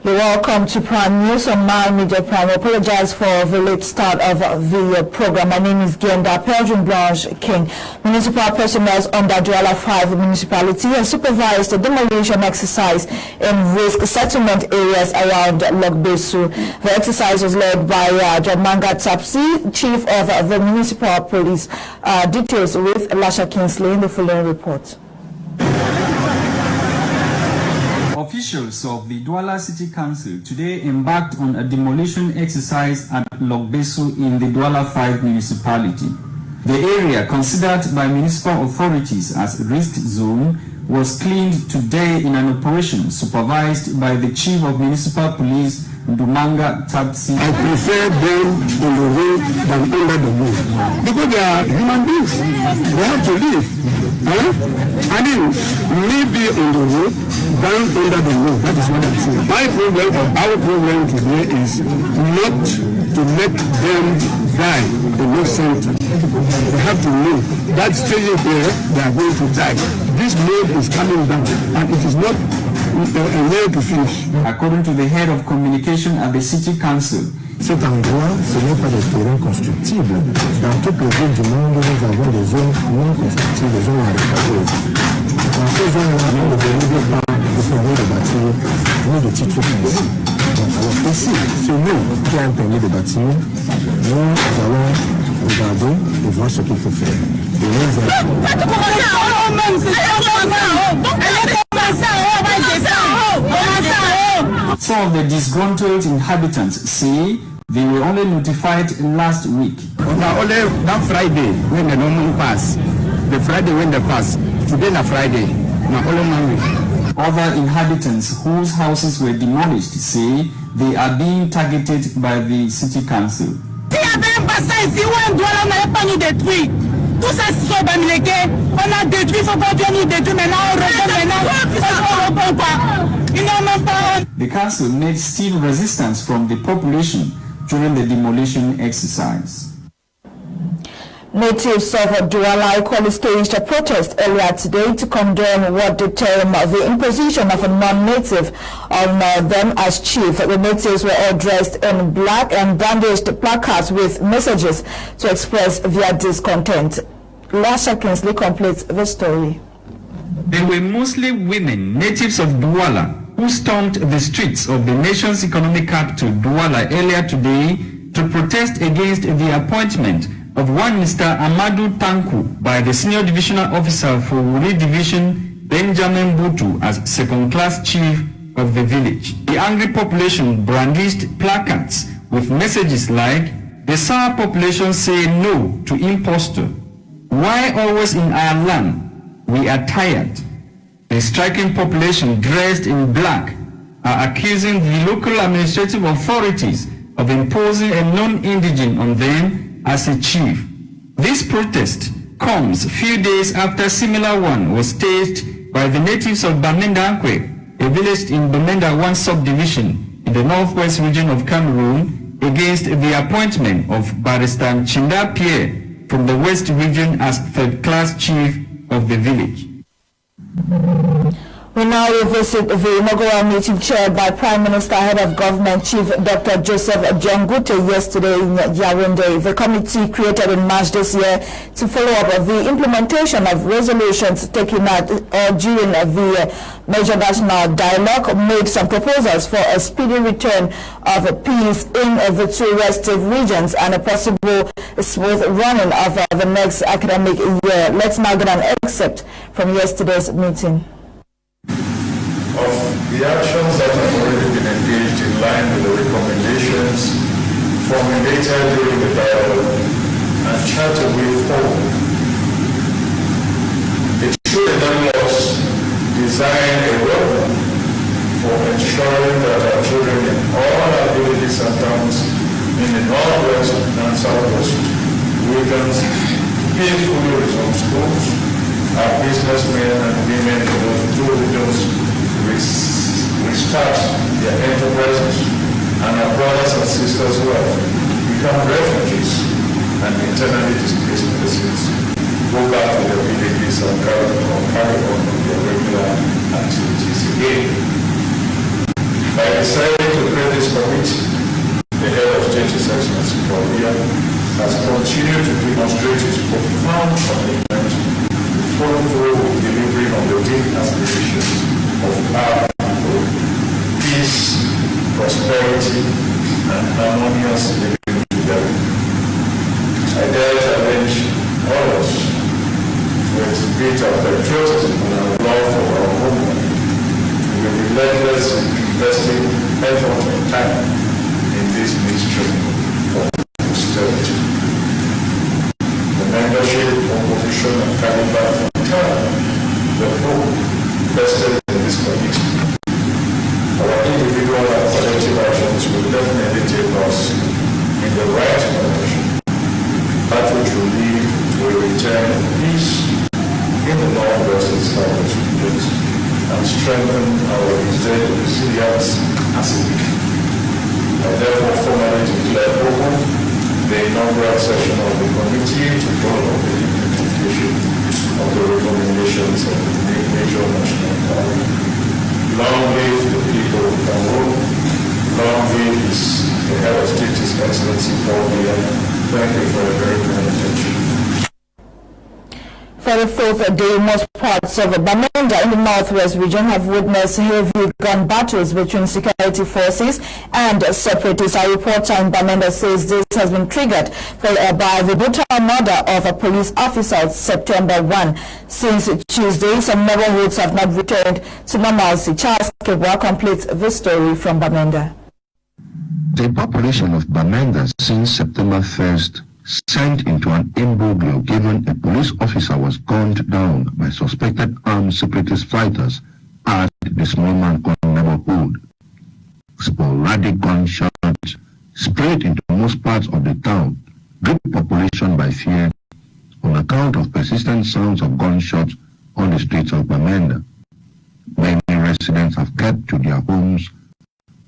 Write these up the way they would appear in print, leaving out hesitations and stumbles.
You're welcome to Prime News on My Media Prime. I apologize for the late start of the program. My name is Genda Pelgrim Blanche King. Municipal personnel under Douala 5 municipality has supervised the demolition exercise in risk settlement areas around Logbesu. The exercise was led by Jamanga Tapsi, Chief of the Municipal Police. Details with Lasha Kingsley in the following report. Officials of the Douala City Council today embarked on a demolition exercise at Logbesu in the Douala 5 municipality. The area, considered by municipal authorities as risk zone, was cleaned today in an operation supervised by the Chief of Municipal Police, Ndumanga Tabsi. I prefer them on the road than under the road because they are human beings. They have to live. I mean, maybe on the road than under the road. That is what I'm saying. My problem, or our problem today, is not to let them die in no center. They have to know that staying there, they are going to die. This road is coming down, and it is not a way to finish. According to the head of communication at the City Council, cet endroit, ce n'est pas des terrains constructibles. Dans toutes les villes du monde, nous avons des zones non constructibles, des zones marécageuses. Dans ces zones-là, nous ne délivre pas de permis de bâtir ni de titre foncier. Donc, alors ici, c'est nous qui avons un permis de bâtir. Nous allons regarder et voir ce qu'il faut faire. Et nous allons... Some of the disgruntled inhabitants say they were only notified last week. Only that Friday when the normal pass, the Friday when they pass, today na Friday, na only 1 week. Other inhabitants whose houses were demolished say they are being targeted by the City Council. Tout ça se sont bamileke, on a détruit, faut pas nous détruire maintenant, on répond pas. Ils n'ont même pas. The council made stiff resistance from the population during the demolition exercise. Natives of Douala equally staged a protest earlier today to condemn what they term the imposition of a non-native on them as chief. The natives were all dressed in black and brandished placards with messages to express their discontent. Lasha Kingsley completes the story. They were mostly women, natives of Douala, who stormed the streets of the nation's economic capital, Douala, earlier today to protest against the appointment of one Mr. Amadou Tanku by the Senior Divisional Officer for Wuri Division, Benjamin Butu, as second-class chief of the village. The angry population brandished placards with messages like, "The Saar population say no to impostor. Why always in our land? We are tired." The striking population dressed in black are accusing the local administrative authorities of imposing a non-indigent on them as a chief. This protest comes a few days after a similar one was staged by the natives of Bamendankwe, a village in Bamenda 1 subdivision in the northwest region of Cameroon, against the appointment of Barrister Chinda Pierre from the west region as third-class chief of the village. We now revisit the inaugural meeting chaired by Prime Minister, Head of Government, Chief Dr. Joseph Jangute yesterday in Yaoundé. The committee created in March this year to follow up the implementation of resolutions taken out during the major national dialogue made some proposals for a speedy return of peace in the two restive regions and a possible smooth running of the next academic year. Let's now get an excerpt from yesterday's meeting. Of the actions that have already been engaged in line with the recommendations formulated during the dialogue and chart a way forward. It should enable us design a roadmap for ensuring that our children in all our villages and towns in the northwest and southwest regions peacefully resume schools. Our businessmen and women in those two regions restart their enterprises, and our brothers and sisters who have become refugees and internally displaced persons go back to their villages and carry on with their regular activities again. By decided to create this committee, the head of state, His Excellency has continued to demonstrate his profound commitment to follow through with delivering on the deep aspirations of our people, peace, prosperity, and harmonious living together. I dare challenge all of us to exhibit our patriotism and our love for our homeland, to be relentless in investing effort and time in this mission for posterity. The membership, opposition, and caliber from the hope vested in this committee. Our individual and collective actions will definitely take us in the right direction, that which will lead to a return of peace in the northwest and southwest regions and strengthen our resilience as a people. I therefore formally declare open the inaugural session of the committee to follow the implementation of the recommendations of the major national parliament. Long live the people of Cameroon. Long live the head of state, His Excellency Paul Biya. Thank you for a very kind attention. For the fourth day, most parts of Bamenda in the northwest region have witnessed heavy gun battles between security forces and separatists. Our reporter in Bamenda says this has been triggered by the brutal murder of a police officer on September 1. Since Tuesday, some neighborhoods have not returned to normalcy. Charles Kebwa completes the story from Bamenda. The population of Bamenda since September 1st sent into an imbroglio given a police officer was gunned down by suspected armed separatist fighters at the small man neighborhood. Sporadic gunshots spread into most parts of the town, gripped population by fear on account of persistent sounds of gunshots on the streets of Bamenda. Many residents have kept to their homes,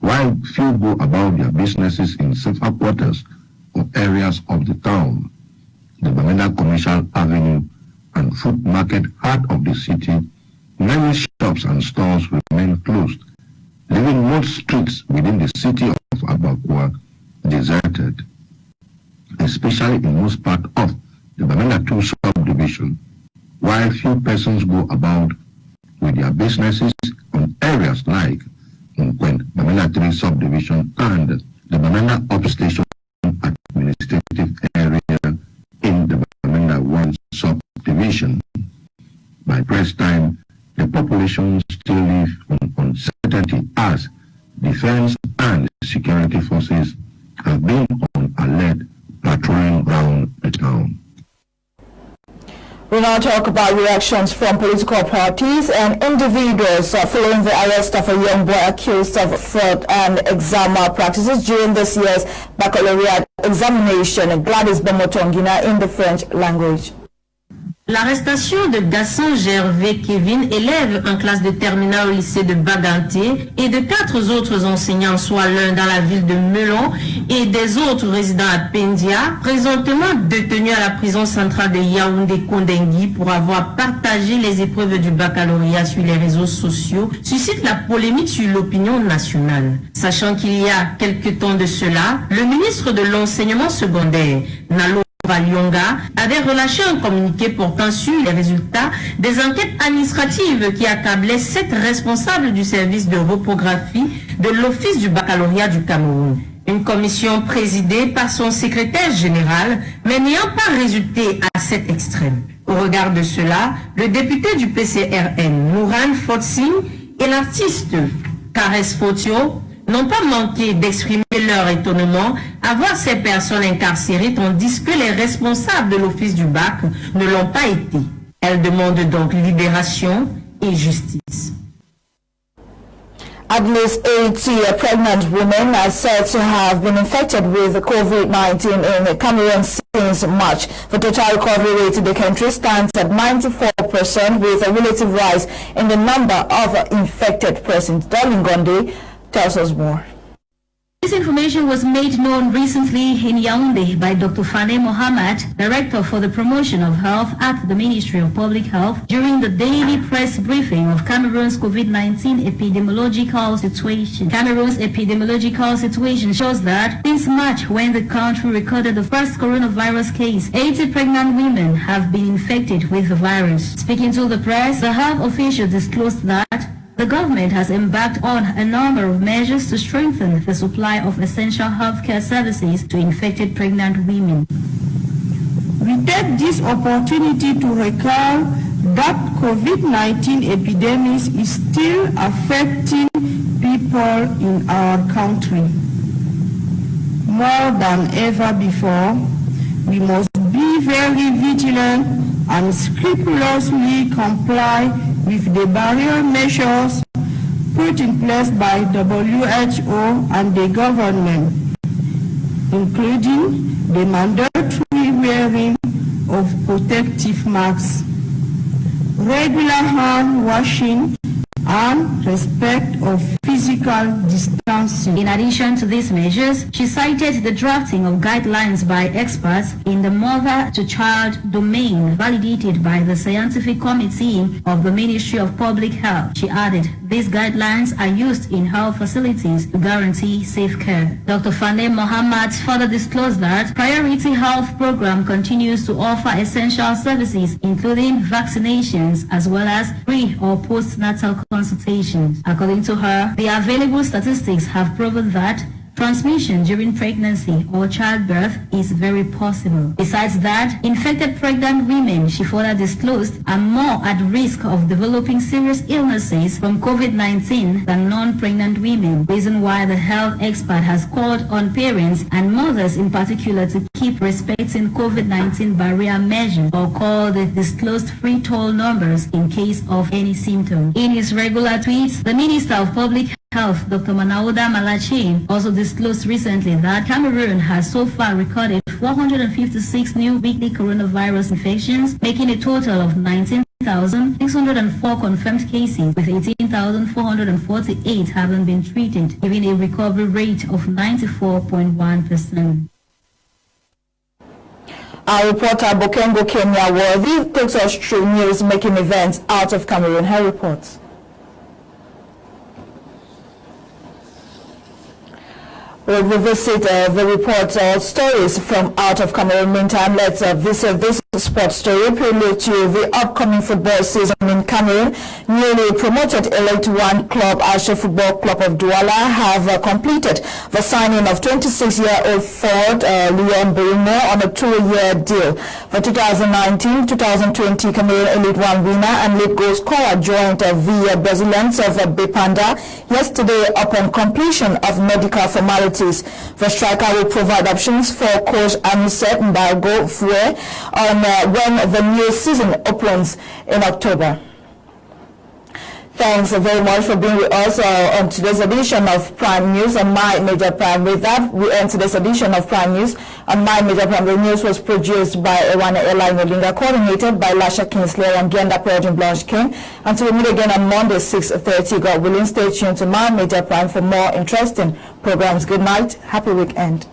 while few go about their businesses in safer quarters or areas of the town. The Bamenda Commercial Avenue and Food Market, heart of the city, many shops and stores remain closed, leaving most streets within the city of Abakwa deserted, especially in most part of the Bamenda 2 subdivision, while few persons go about with their businesses on areas like Bamenda 3 subdivision and the Bamenda Upstation administrative area in the Bamenda 1 subdivision. By press time, the population still live on uncertainty as defense and security forces have been on alert patrolling around the town. We now talk about reactions from political parties and individuals following the arrest of a young boy accused of fraud and exam malpractices during this year's baccalaureate examination. Gladys Bomotongina in the French language. L'arrestation de Gasson Gervais Kevin, élève en classe de terminale au lycée de Baganté, et de 4 autres enseignants, soit l'un dans la ville de Melon et des autres résidents à Pendia, présentement détenus à la prison centrale de Yaoundé-Kondengui pour avoir partagé les épreuves du baccalauréat sur les réseaux sociaux, suscite la polémique sur l'opinion nationale. Sachant qu'il y a quelque temps de cela, le ministre de l'enseignement secondaire, Nalo Lyonga, avait relâché un communiqué portant sur les résultats des enquêtes administratives qui accablaient 7 responsables du service de reprographie de l'Office du baccalauréat du Cameroun. Une commission présidée par son secrétaire général, mais n'ayant pas résulté à cet extrême. Au regard de cela, le député du PCRN, Nouran Fotsing, et l'artiste Kares Fotio n'ont pas manqué d'exprimer leur étonnement à voir ces personnes incarcérées tandis que les responsables de l'office du bac ne l'ont pas été. Elles demandent donc libération et justice. At least 80 pregnant women are said to have been infected with COVID-19 in Cameroon since March. The total recovery rate in the country stands at 94%, with a relative rise in the number of infected persons. Darling Gonde tells us more. This information was made known recently in Yaoundé by Dr. Fane Mohamed, Director for the Promotion of Health at the Ministry of Public Health, during the daily press briefing of Cameroon's COVID-19 epidemiological situation. Cameroon's epidemiological situation shows that since March, when the country recorded the first coronavirus case, 80 pregnant women have been infected with the virus. Speaking to the press, the health official disclosed that the government has embarked on a number of measures to strengthen the supply of essential healthcare services to infected pregnant women. We take this opportunity to recall that COVID-19 epidemic is still affecting people in our country. More than ever before, we must be very vigilant and scrupulously comply with the barrier measures put in place by WHO and the government, including the mandatory wearing of protective masks, regular hand washing, and respect of physical distancing. In addition to these measures, she cited the drafting of guidelines by experts in the mother-to-child domain validated by the Scientific Committee of the Ministry of Public Health. She added, these guidelines are used in health facilities to guarantee safe care. Dr. Fane Mohamed further disclosed that Priority Health Program continues to offer essential services including vaccinations as well as pre- or postnatal consultations. According to her, the available statistics have proven that transmission during pregnancy or childbirth is very possible. Besides that, infected pregnant women, she further disclosed, are more at risk of developing serious illnesses from COVID-19 than non-pregnant women, reason why the health expert has called on parents and mothers in particular to keep respecting COVID-19 barrier measures or call the disclosed free toll numbers in case of any symptom. In his regular tweets, the Minister of Public Health, Dr. Manauda Malachi, also disclosed recently that Cameroon has so far recorded 456 new weekly coronavirus infections, making a total of 19,604 confirmed cases, with 18,448 having been treated, giving a recovery rate of 94.1%. Our reporter Bokengo Kenya Worthy takes us through news making events out of Cameroon. Her reports. We'll revisit the reports or stories from out of Cameroon. Meantime, let's visit this sports story prelude to the upcoming football season in Cameroon. Newly promoted Elite One club, Ashe Football Club of Douala, have completed the signing of 26-year-old forward Leon Bruno on a 2-year deal. The 2019-2020 Cameroon Elite One winner and lead goal scorer joined the Brazilians of Bepanda yesterday upon completion of medical formalities. The striker will provide options for coach Anicet Mbargo Fue on when the new season opens in October. Thanks very much for being with us on today's edition of Prime News on My Major Prime. With that, we end today's edition of Prime News on My Major Prime. The news was produced by Ewana Eli Nolinga, coordinated by Lasha Kingsley and Genda Project Blanche King. Until we meet again on Monday, 6:30. God willing, stay tuned to My Major Prime for more interesting programs. Good night. Happy weekend.